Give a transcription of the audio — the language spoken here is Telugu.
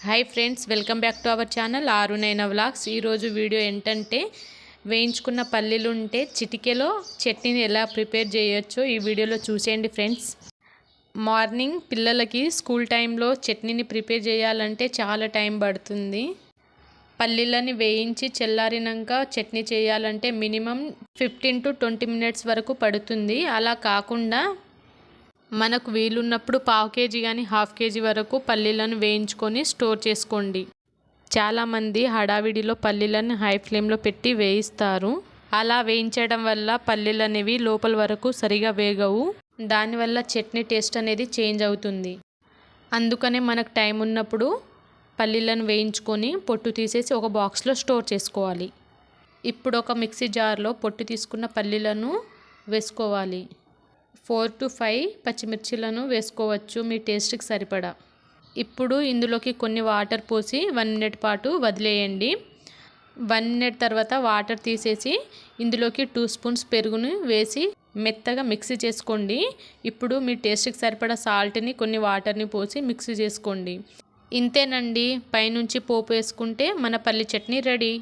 Hi friends, welcome back to our channel Arunaina vlogs. ఈరోజు వీడియో ఏంటంటే వేయించుకున్న పల్లీలు ఉంటే చిటికెలో చట్నీని ఎలా ప్రిపేర్ చేయొచ్చో ఈ వీడియోలో చూసేయండి ఫ్రెండ్స్. మార్నింగ్ పిల్లలకి స్కూల్ టైంలో చట్నీని ప్రిపేర్ చేయాలంటే చాలా టైం పడుతుంది. పల్లీలని వేయించి చల్లారినాక చట్నీ చేయాలంటే మినిమం 15 to 20 మినిట్స్ వరకు పడుతుంది. అలా కాకుండా మనకు వీలున్నప్పుడు పావు కేజీ కానీ హాఫ్ కేజీ వరకు పల్లీలను వేయించుకొని స్టోర్ చేసుకోండి. చాలామంది హడావిడిలో పల్లీలను హై ఫ్లేమ్లో పెట్టి వేయిస్తారు. అలా వేయించడం వల్ల పల్లీలు అనేవి లోపల వరకు సరిగా వేగవు. దానివల్ల చట్నీ టేస్ట్ అనేది చేంజ్ అవుతుంది. అందుకనే మనకు టైం ఉన్నప్పుడు పల్లీలను వేయించుకొని పొట్టు తీసేసి ఒక బాక్స్లో స్టోర్ చేసుకోవాలి. ఇప్పుడు ఒక మిక్సీ జార్లో పొట్టు తీసుకున్న పల్లీలను వేసుకోవాలి. 4 to 5 పచ్చిమిర్చిలను వేసుకోవచ్చు మీ టేస్ట్కి సరిపడా. ఇప్పుడు ఇందులోకి కొన్ని వాటర్ పోసి 1 మినిట్ పాటు వదిలేయండి. 1 మినిట్ తర్వాత వాటర్ తీసేసి ఇందులోకి 2 స్పూన్స్ పెరుగును వేసి మెత్తగా మిక్సీ చేసుకోండి. ఇప్పుడు మీ టేస్ట్కి సరిపడా సాల్ట్ని కొన్ని వాటర్ని పోసి మిక్సీ చేసుకోండి. ఇంతేనండి, పైనుంచి పోపు వేసుకుంటే మన పల్లి చట్నీ రెడీ.